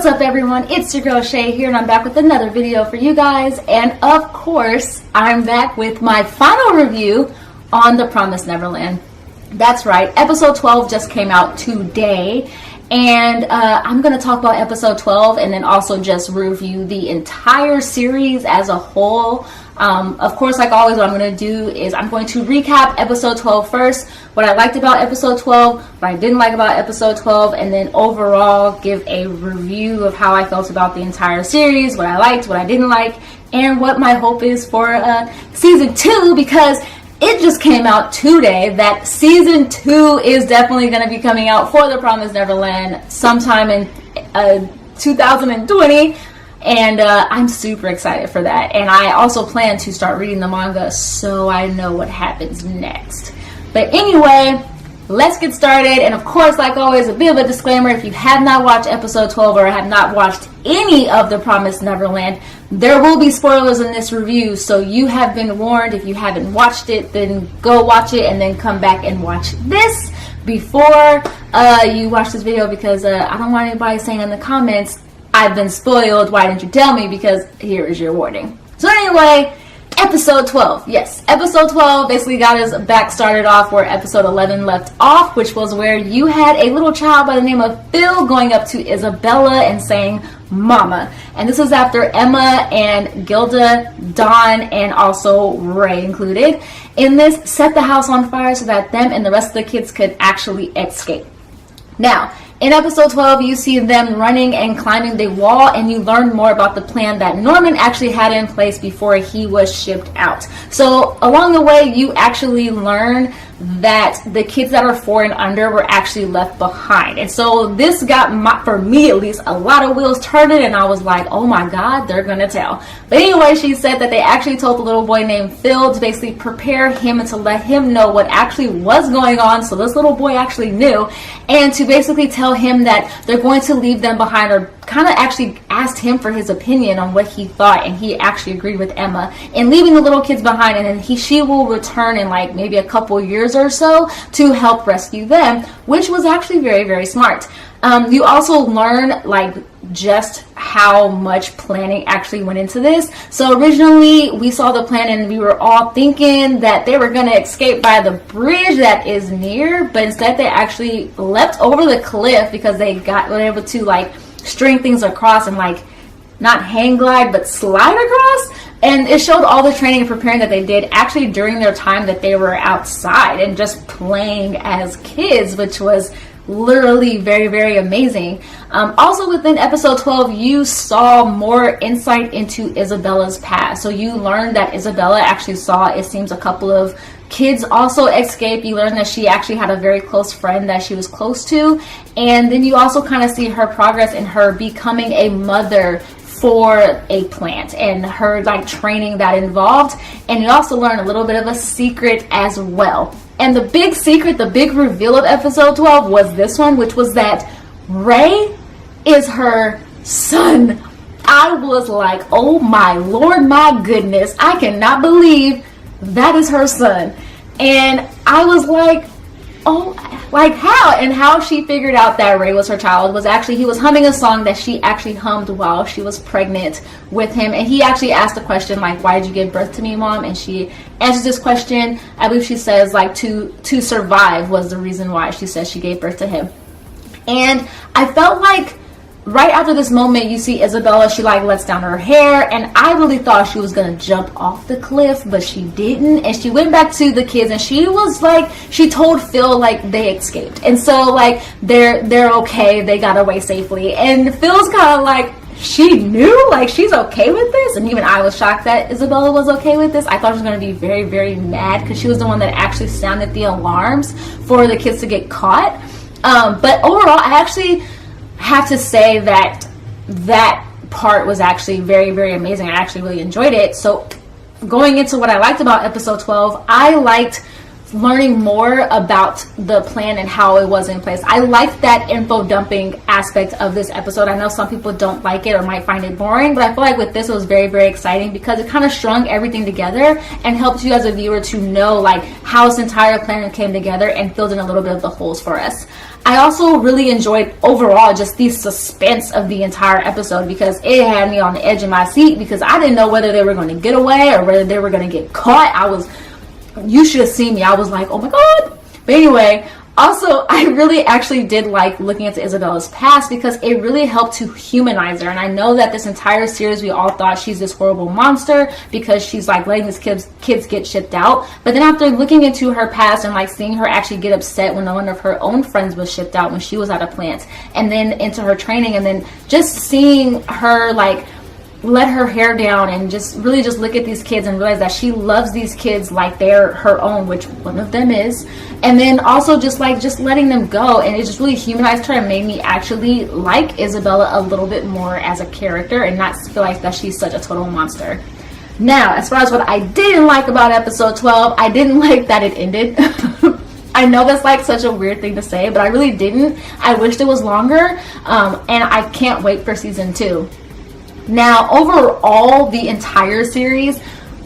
What's up, everyone? It's your girl Shay here, and I'm back with another video for you guys. And of course, I'm back with my final review on the Promised Neverland. That's right, episode 12 just came out today, and I'm going to talk about episode 12 and then also just review the entire series as a whole. Of course, like always, what I'm going to do is I'm going to recap episode 12 first, what I liked about episode 12, what I didn't like about episode 12, and then overall give a review of how I felt about the entire series, what I liked, what I didn't like, and what my hope is for season 2, because it just came out today that season 2 is definitely going to be coming out for the Promised Neverland sometime in 2020. And I'm super excited for that. And I also plan to start reading the manga so I know what happens next. But anyway, let's get started. And of course, like always, a bit of a disclaimer. If you have not watched episode 12 or have not watched any of the Promised Neverland, there will be spoilers in this review. So you have been warned. If you haven't watched it, then go watch it and then come back and watch this before you watch this video, because I don't want anybody saying in the comments, I've been spoiled, why didn't you tell me? Because here is your warning. So anyway, episode 12. Yes, episode 12 basically got us back started off where episode 11 left off, which was where you had a little child by the name of Phil going up to Isabella and saying, Mama. And this was after Emma and Gilda, Dawn, and also Ray included in this, set the house on fire so that them and the rest of the kids could actually escape. Now, in episode 12, you see them running and climbing the wall, and you learn more about the plan that Norman actually had in place before he was shipped out. So along the way, you actually learn that the kids that are 4 and under were actually left behind. And so this got, for me at least, a lot of wheels turning, and I was like, oh my God, they're gonna tell. But anyway, she said that they actually told the little boy named Phil to basically prepare him and to let him know what actually was going on. So this little boy actually knew, and to basically tell him that they're going to leave them behind, or kind of actually asked him for his opinion on what he thought, and he actually agreed with Emma in leaving the little kids behind, and then she will return in like maybe a couple years or so to help rescue them, which was actually very, very smart. You also learn like just how much planning actually went into this. So originally we saw the plan and we were all thinking that they were going to escape by the bridge that is near, but instead they actually leapt over the cliff because they were able to like string things across and like not hang glide but slide across. And it showed all the training and preparing that they did actually during their time that they were outside and just playing as kids, which was literally very, very amazing. Also within episode 12, you saw more insight into Isabella's past. So you learned that Isabella actually saw, it seems, a couple of kids also escape. You learn that she actually had a very close friend that she was close to, and then you also kind of see her progress in her becoming a mother for a plant and her like training that involved. And you also learn a little bit of a secret as well. And the big secret, the big reveal of episode 12 was this one, which was that Ray is her son. I was like, oh my Lord, my goodness, I cannot believe that is her son. And I was like, oh, like how? And how she figured out that Ray was her child was actually, he was humming a song that she actually hummed while she was pregnant with him. And he actually asked the question, like, why did you give birth to me, Mom? And she answers this question. I believe she says, like, to survive was the reason why she says she gave birth to him. And I felt like right after this moment, you see Isabella, she like lets down her hair, and I really thought she was gonna jump off the cliff, but she didn't. And she went back to the kids, and she was like, she told Phil like they escaped, and so like they're okay, they got away safely. And Phil's kind of like, she knew, like she's okay with this. And even I was shocked that Isabella was okay with this. I thought she was going to be very, very mad because she was the one that actually sounded the alarms for the kids to get caught. But overall, I actually have to say that that part was actually very, very amazing. I actually really enjoyed it. So going into what I liked about episode 12, I liked learning more about the plan and how it was in place. I like that info dumping aspect of this episode. I know some people don't like it or might find it boring, but I feel like with this it was very, very exciting because it kind of strung everything together and helps you as a viewer to know like how this entire plan came together and filled in a little bit of the holes for us. I also really enjoyed overall just the suspense of the entire episode because it had me on the edge of my seat because I didn't know whether they were going to get away or whether they were going to get caught. You should have seen me. I was like, oh my God. But anyway, also, I really actually did like looking into Isabella's past because it really helped to humanize her. And I know that this entire series, we all thought she's this horrible monster because she's like letting these kids get shipped out. But then after looking into her past and like seeing her actually get upset when one of her own friends was shipped out when she was at a plant, and then into her training, and then just seeing her like let her hair down and just really just look at these kids and realize that she loves these kids like they're her own, which one of them is, and then also just letting them go, and it just really humanized her and made me actually like Isabella a little bit more as a character and not feel like that she's such a total monster. Now, as far as what I didn't like about episode 12, I didn't like that it ended. I know that's like such a weird thing to say, but I really didn't. I wished it was longer, and I can't wait for season 2. Now, overall, the entire series,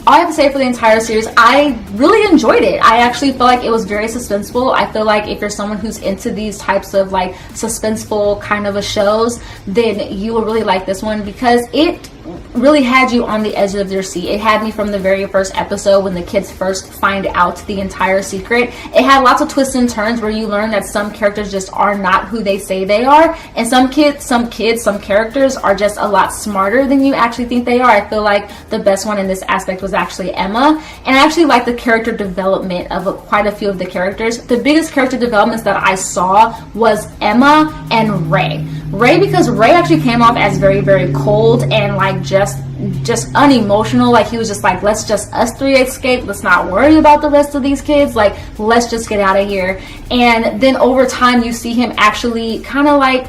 all I have to say for the entire series, I really enjoyed it. I actually feel like it was very suspenseful. I feel like if you're someone who's into these types of like suspenseful kind of a shows, then you will really like this one because it really had you on the edge of your seat. It had me from the very first episode when the kids first find out the entire secret. It had lots of twists and turns where you learn that some characters just are not who they say they are, and some characters are just a lot smarter than you actually think they are. I feel like the best one in this aspect was actually Emma, and I actually like the character development of quite a few of the characters. The biggest character developments that I saw was Emma and Ray, because Ray actually came off as very, very cold and like just unemotional. Like he was just like, let's just us three escape, let's not worry about the rest of these kids, like let's just get out of here. And then over time you see him actually kind of like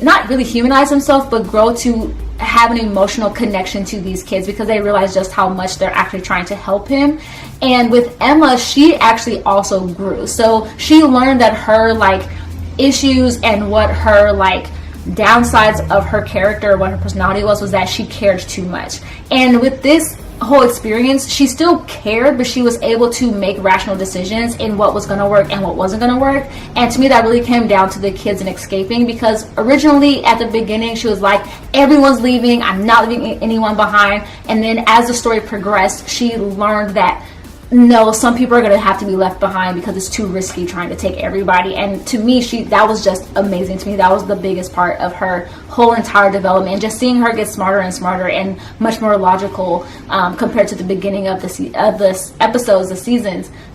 not really humanize himself, but grow to have an emotional connection to these kids because they realize just how much they're actually trying to help him. And with Emma, she actually also grew, so she learned that her like issues and what her like downsides of her character, what her personality was that she cared too much. And with this whole experience, she still cared, but she was able to make rational decisions in what was going to work and what wasn't going to work. And to me, that really came down to the kids and escaping, because originally at the beginning she was like, everyone's leaving, I'm not leaving anyone behind. And then as the story progressed, she learned that no, some people are going to have to be left behind because it's too risky trying to take everybody. And to me, that was just amazing to me. That was the biggest part of her whole entire development, and just seeing her get smarter and smarter and much more logical compared to the beginning of the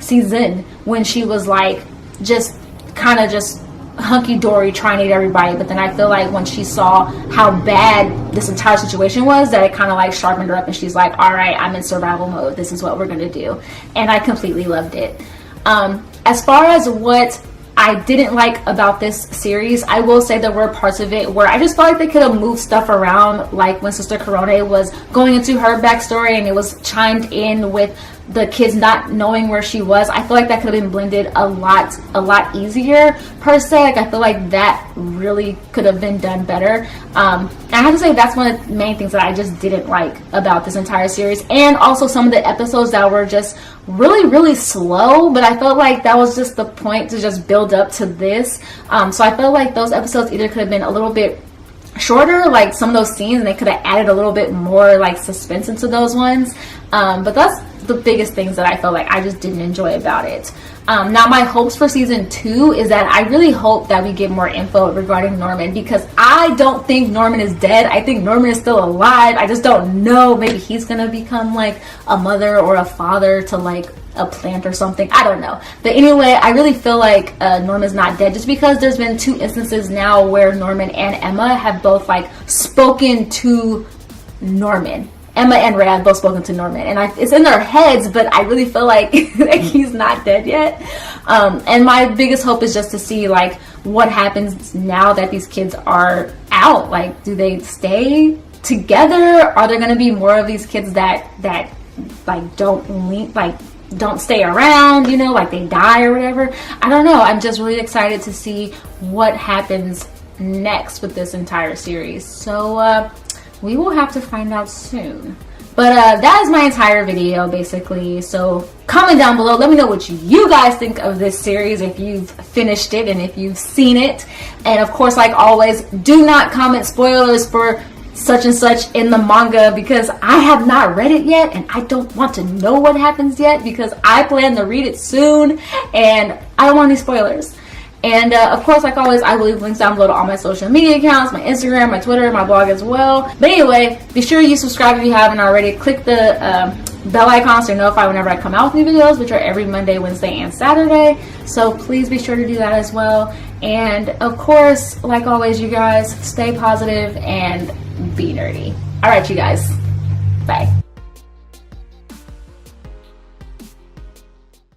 season when she was like just kind of just hunky-dory trying to eat everybody. But then I feel like when she saw how bad this entire situation was, that it kind of like sharpened her up, and she's like, all right, I'm in survival mode, this is what we're gonna do. And I completely loved it. As far as what I didn't like about this series, I will say there were parts of it where I just felt like they could have moved stuff around, like when Sister Corone was going into her backstory and it was chimed in with the kids not knowing where she was. I feel like that could have been blended a lot easier per se. Like I feel like that really could have been done better. And I have to say that's one of the main things that I just didn't like about this entire series. And also some of the episodes that were just really slow, but I felt like that was just the point to just build up to this. So I felt like those episodes either could have been a little bit shorter, like some of those scenes, and they could have added a little bit more like suspense into those ones. But that's the biggest things that I felt like I just didn't enjoy about it. Now my hopes for season 2 is that I really hope that we get more info regarding Norman, because I don't think Norman is dead. I think Norman is still alive. I just don't know. Maybe he's gonna become like a mother or a father to like a plant or something. I don't know. But anyway, I really feel like Norman's not dead, just because there's been 2 instances now where Norman and Emma have both like spoken to Norman. Emma and Ray have both spoken to Norman, and it's in their heads, but I really feel like he's not dead yet. And my biggest hope is just to see like what happens now that these kids are out. Like, do they stay together? Are there going to be more of these kids that like don't link, like don't stay around, you know, like they die or whatever. I don't know. I'm just really excited to see what happens next with this entire series. So we will have to find out soon. But that is my entire video, basically. So comment down below. Let me know what you guys think of this series, if you've finished it and if you've seen it. And of course, like always, do not comment spoilers for such and such in the manga, because I have not read it yet and I don't want to know what happens yet, because I plan to read it soon and I don't want any spoilers. And of course, like always, I will leave links down below to all my social media accounts, my Instagram, my Twitter, my blog as well. But anyway, be sure you subscribe if you haven't already. Click the bell icon so you're notified whenever I come out with new videos, which are every Monday, Wednesday, and Saturday. So please be sure to do that as well. And of course, like always, you guys, stay positive and be nerdy. All right, you guys. Bye.